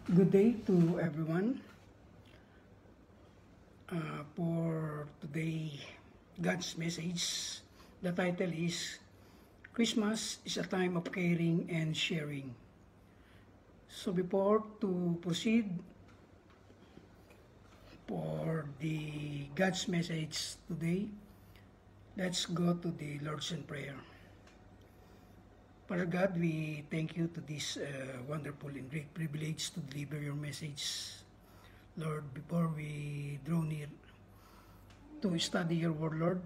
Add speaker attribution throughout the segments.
Speaker 1: Good day to everyone. For today, God's message, the title is Christmas is a time of caring and sharing. So before to proceed for the God's message today, let's go to the Lord's in prayer. Father God, we thank you to this wonderful and great privilege to deliver your message. Lord, before we draw near to study your word, Lord,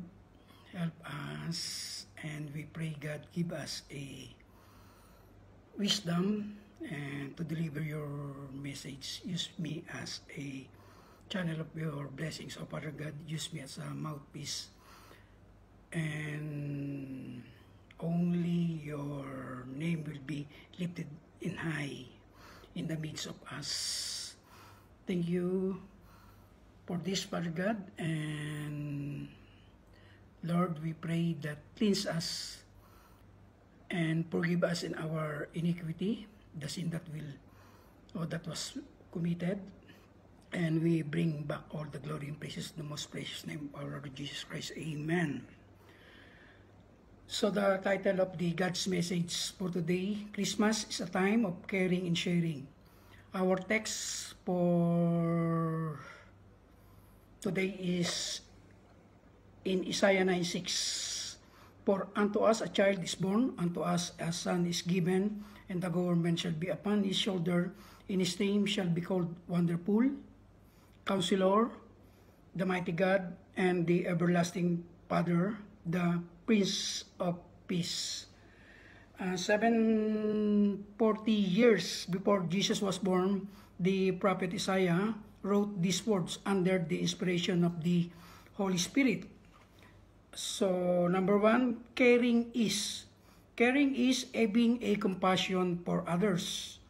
Speaker 1: help us, and we pray, God, give us a wisdom and to deliver your message. Use me as a channel of your blessings. So, Father God, use me as a mouthpiece, and only your name will be lifted in high in the midst of us. Thank you for this, Father God, and Lord, we pray that cleanse us and forgive us in our iniquity, the sin that that was committed, and we bring back all the glory and praises in the most precious name of our Lord Jesus Christ. Amen. So the title of the God's message for today, Christmas is a time of caring and sharing. Our text for today is in Isaiah 9:6. For unto us a child is born, unto us a son is given, and the government shall be upon his shoulder, and his name shall be called Wonderful, Counselor, the Mighty God, and the Everlasting Father, the Prince of Peace. 740 years before Jesus was born, the prophet Isaiah wrote these words under the inspiration of the Holy Spirit. So, number one, caring is having a compassion for others.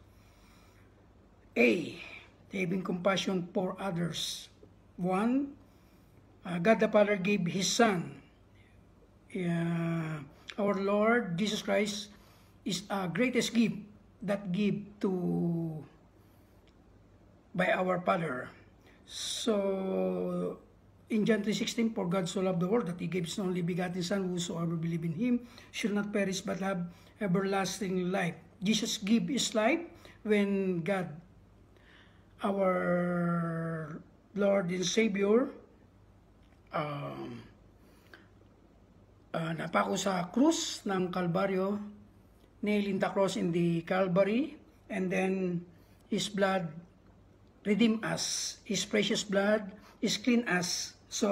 Speaker 1: Having compassion for others. One, God the Father gave His Son. Our Lord Jesus Christ is a greatest gift that give to by our Father. So in John 3:16, for God so loved the world that He gave His only begotten Son, whosoever believe in Him should not perish but have everlasting life. Jesus gave His life when God, our Lord and Savior, napako sa krus ng Kalbaryo, nailed the cross in the Calvary, and then His blood redeemed us. His precious blood is clean us. So,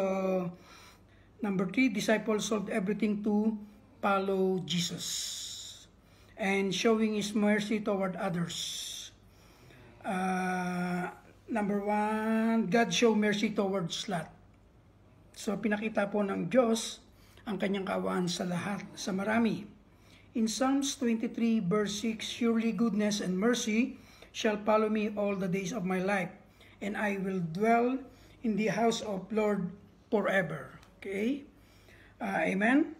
Speaker 1: number 3, disciples sold everything to follow Jesus and showing His mercy toward others. Number 1, God show mercy towards Lot. So, pinakita po ng Diyos ang kanyang kaawaan sa lahat, sa marami. In Psalms 23 verse 6, surely goodness and mercy shall follow me all the days of my life, and I will dwell in the house of Lord forever. Okay? Amen?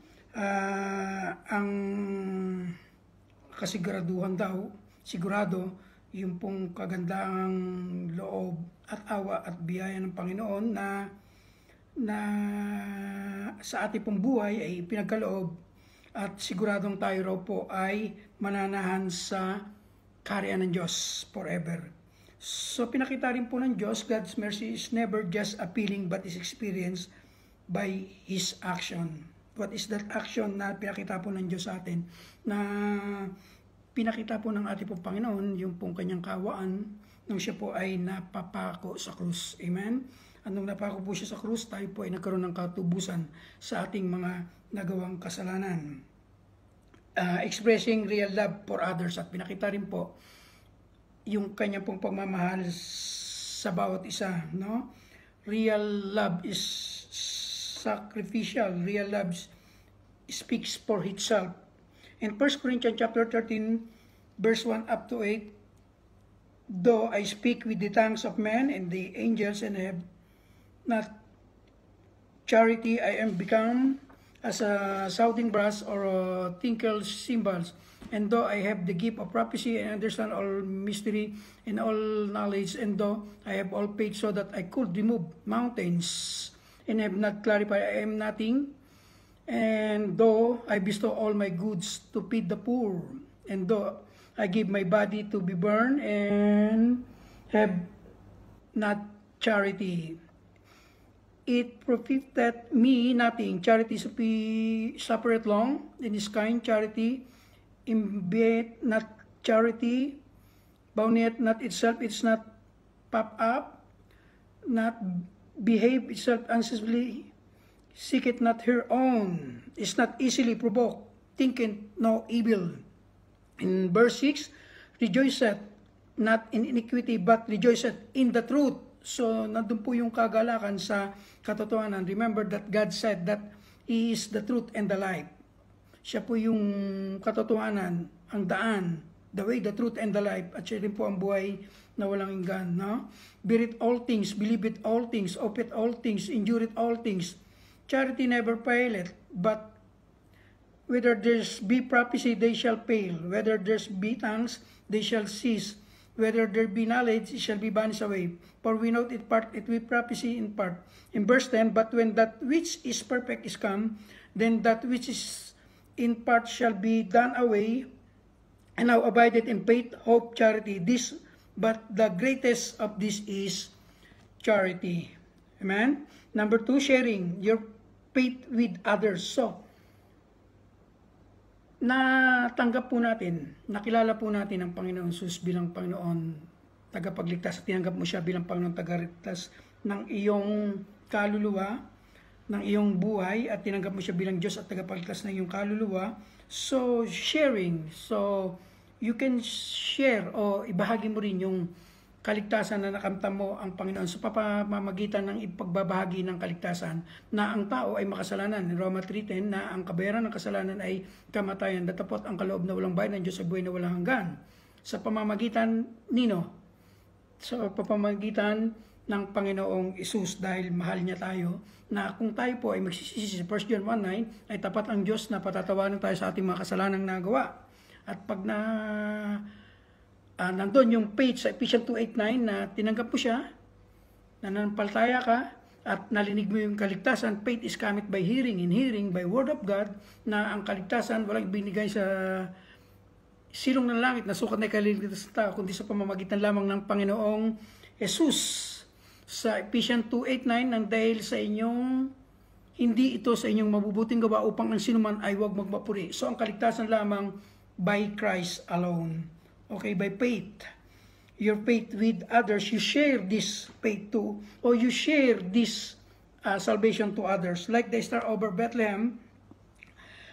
Speaker 1: Ang kasiguraduhan daw, sigurado, yung pong kagandang loob at awa at biyaya ng Panginoon na sa ating pong buhay ay pinagkaloob, at siguradong tayo raw po ay mananahan sa kaharian ng Diyos forever. So pinakita rin po ng Diyos, God's mercy is never just a feeling but is experienced by His action. What is that action na pinakita po ng Diyos sa atin? Na pinakita po ng ating pong Panginoon, yung pong kanyang kawaan nung siya po ay napapako sa krus. Amen? Anong napako po siya sa krus, tayo po ay nagkaroon ng katubusan sa ating mga nagawang kasalanan. Expressing real love for others, at pinakita rin po yung kanyang pong pagmamahal sa bawat isa. No? Real love is sacrificial. Real love speaks for itself. In 1 Corinthians chapter 13, verse 1 up to 8, though I speak with the tongues of men and the angels and have not charity, I am become as a sounding brass or a tinkle cymbals. and though I have the gift of prophecy and understand all mystery and all knowledge, and though I have all faith so that I could remove mountains, and have not clarified, I am nothing. And though I bestow all my goods to feed the poor, and though I give my body to be burned, and have not charity, it profiteth me nothing. Charity suffereth long, and is kind. Charity imbieth not charity, bouneth not itself, it's not puff up, not behave itself unseasonably, seeketh not her own, is not easily provoked, thinketh no evil. In verse 6, rejoiceth not in iniquity, but rejoiceth in the truth. So, nandun po yung kagalakan sa katotohanan. Remember that God said that He is the truth and the life. Siya po yung katotohanan, ang daan, the way, the truth, and the life. At siya rin po ang buhay na walang hanggan. No? Bear it all things, believe it all things, hope it all things, endure it all things. Charity never faileth, but whether there's be prophecy, they shall fail. Whether there's be tongues, they shall cease. Whether there be knowledge, it shall be vanished away. For we know it part, it will prophecy in part. In verse 10, but when that which is perfect is come, then that which is in part shall be done away. And now abideth in faith, hope, charity. This, but the greatest of this is charity. Amen? Number 2, sharing your faith with others. So, natanggap po natin, nakilala po natin ang Panginoon Jesus bilang Panginoon tagapagligtas, at tinanggap mo siya bilang Panginoon tagapagligtas ng iyong kaluluwa, ng iyong buhay, at tinanggap mo siya bilang Diyos at tagapagligtas ng iyong kaluluwa. So, sharing. So, you can share o ibahagi mo rin yung kaligtasan na nakamtan mo ang Panginoon sa pamamagitan ng ipagbabahagi ng kaligtasan na ang tao ay makasalanan. In Roma 3:10 na ang kabayaran ng kasalanan ay kamatayan, datapot ang kaloob na walang bayad ng Diyos ay buhay na walang hanggan. Sa pamamagitan nino? Sa pamamagitan ng Panginoong Isus, dahil mahal niya tayo, na kung tayo po ay magsisisi, 1 John 1:9, ay tapat ang Diyos na patatawanan tayo sa ating mga kasalanang nagawa. At pag nandun yung page sa Ephesians 2:8-9 na tinanggap mo siya, nananampalataya ka, at nalinig mo yung kaligtasan, faith is cometh by hearing, in hearing by word of God, na ang kaligtasan walang binigay sa silong ng langit na sukat na kaligtasan sa tao, kundi sa pamamagitan lamang ng Panginoong Jesus. Sa Ephesians 2:8-9, nang dahil sa inyong, hindi ito sa inyong mabubuting gawa upang ang sinuman ay huwag magmapuri. So ang kaligtasan lamang by Christ alone. Okay, by faith. Your faith with others, you share this faith to, or you share this salvation to others. Like the star over Bethlehem,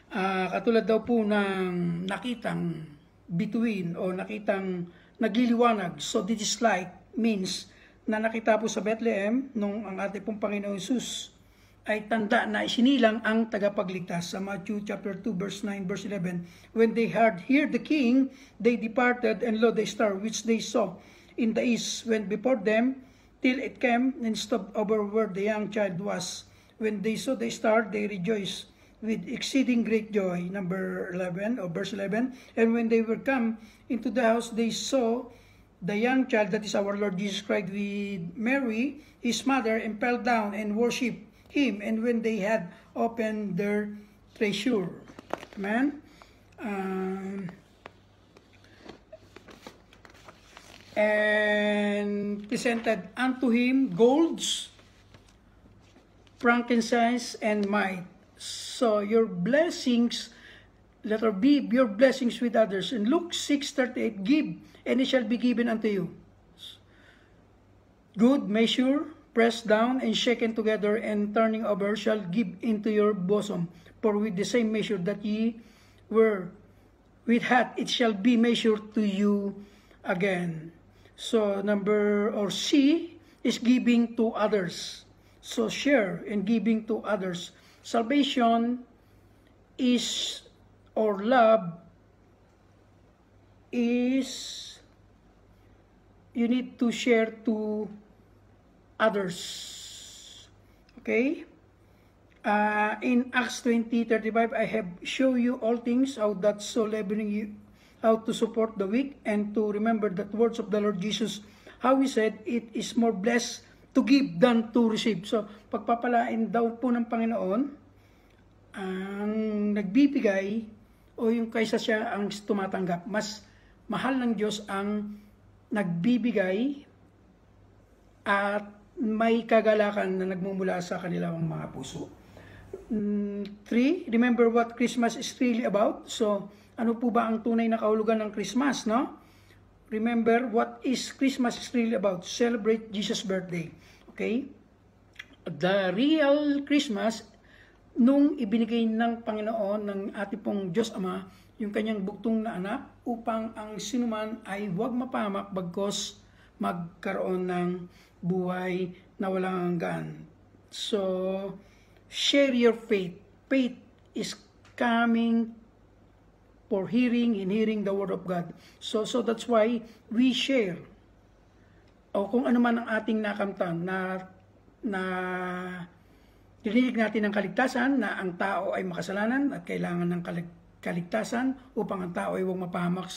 Speaker 1: katulad daw po ng nakitang bituin o nakitang nagliliwanag. So this is light means na nakita po sa Bethlehem nung ang ating pong Panginoon Jesus ay tanda na isinilang ang tagapagligtas. Sa Matthew chapter 2 verse 9 verse 11, when they heard the king, they departed, and lo, the star which they saw in the east went before them till it came and stopped over where the young child was. When they saw the star, they rejoiced with exceeding great joy. Number 11 or verse 11, and when they were come into the house, they saw the young child, that is our Lord Jesus Christ, with Mary his mother, and fell down and worshipped him. And when they had opened their treasure, amen, and presented unto him golds, frankincense, and myrrh. So your blessings, letter B, your blessings with others. In Luke 6:38, give, and it shall be given unto you. Good measure, pressed down and shaken together and turning over, shall give into your bosom. For with the same measure that ye were with hath, it shall be measured to you again. So C is giving to others. So share and giving to others. Salvation is, or love is, you need to share to others. Okay? In Acts 20:35, I have shown you all things, how that so laboring how to support the weak, and to remember the words of the Lord Jesus, how He said, it is more blessed to give than to receive. So, pagpapalain daw po ng Panginoon ang nagbibigay o yung kaysa siya ang tumatanggap. Mas mahal ng Diyos ang nagbibigay at may kagalakan na nagmumula sa kanilang mga puso. 3, remember what Christmas is really about. So, ano po ba ang tunay na kahulugan ng Christmas, no? Remember what is Christmas is really about. Celebrate Jesus' birthday. Okay? The real Christmas, nung ibinigay ng Panginoon, ng ating pong Diyos Ama, yung kanyang bugtong na anak, upang ang sinuman ay huwag mapahamak bagkos magkaroon ng buhay na walang hanggan. So, share your faith. Faith is coming for hearing and hearing the Word of God. So that's why we share. O kung ano man ang ating nakamtan na dinilig natin ng kaligtasan, na ang tao ay makasalanan at kailangan ng kaligtasan upang ang tao ay huwag mapahamak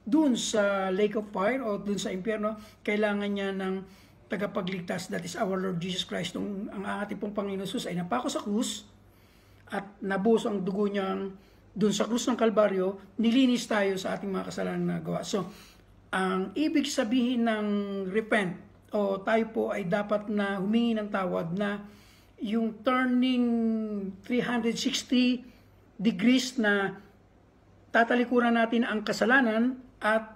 Speaker 1: dun sa lake of fire o dun sa impyerno. Kailangan niya ng tagapagligtas, that is our Lord Jesus Christ. Nung ang ating pong Panginoon Jesus ay napako sa krus at nabuhos ang dugo niyang dun sa krus ng Kalbaryo, nilinis tayo sa ating mga kasalanan na gawa. So, ang ibig sabihin ng repent o tayo po ay dapat na humingi ng tawad, na yung turning 360 degrees na tatalikuran natin ang kasalanan at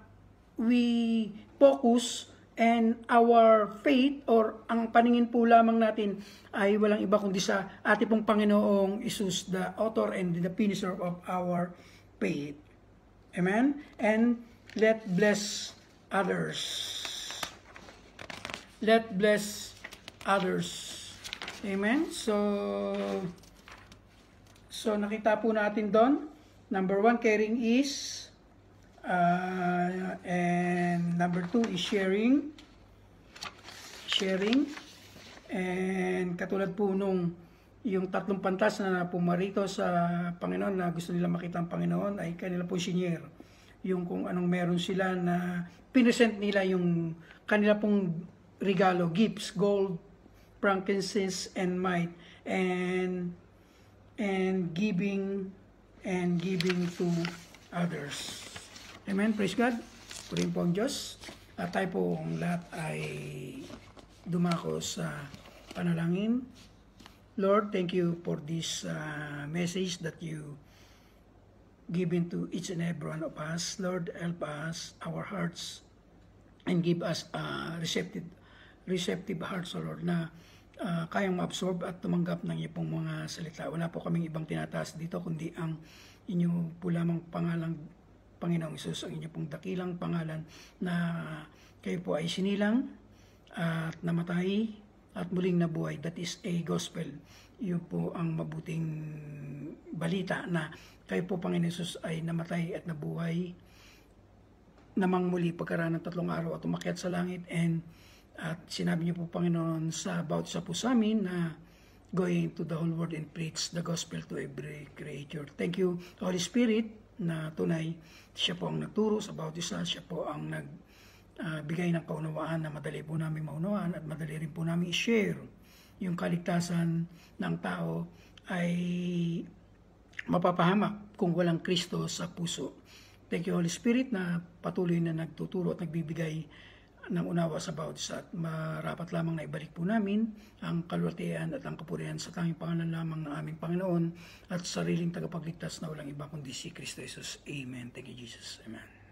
Speaker 1: we focus and our faith or ang paningin po lamang natin ay walang iba kundi sa ating pong Panginoong Isus, the author and the finisher of our faith. Amen? And let bless others. Let bless others. Amen? So nakita po natin doon, number 1, caring is, and number 2 is sharing, and katulad po nung yung tatlong pantas na pumarito sa Panginoon na gusto nila makita ang Panginoon ay kanila po sinier yung kung anong meron sila, na pinesent nila yung kanila pong regalo, gifts, gold, frankincense, and might, and giving to others. Amen. Praise God. Purihin po ang Diyos. At tayo po lahat ay dumako sa panalangin. Lord, thank you for this message that you given to each and every one of us. Lord, help us, our hearts, and give us receptive hearts, O Lord, na kayang ma-absorb at tumanggap ng iyong pong mga salita. Wala po kaming ibang tinataas dito, kundi ang inyo po lamang pangalang Panginoong Isus, ang inyo pong dakilang pangalan, na kayo po ay sinilang at namatay at muling nabuhay. That is a gospel. Yun po ang mabuting balita, na kayo po, Panginoong Isus, ay namatay at nabuhay namang muli pagkaraan ng 3 araw at umakyat sa langit. At sinabi niyo po, Panginoon, about sa po sa amin na going to the whole world and preach the gospel to every creature. Thank you, Holy Spirit, na tunay siya po ang nagturo sa bawat isa. Siya po ang nagbigay ng kaunawaan na madali po namin maunawaan at madali rin po namin i-share yung kaligtasan ng tao ay mapapahamak kung walang Kristo sa puso. Thank you, Holy Spirit, na patuloy na nagtuturo at nagbibigay ng unawa sa bawat isa. At marapat lamang na ibalik po namin ang kaluwalhatian at ang kapurihan sa tanging pangalan lamang ng aming Panginoon at sariling tagapagligtas na walang iba kundi si Kristo Jesus. Amen. Thank you, Jesus. Amen.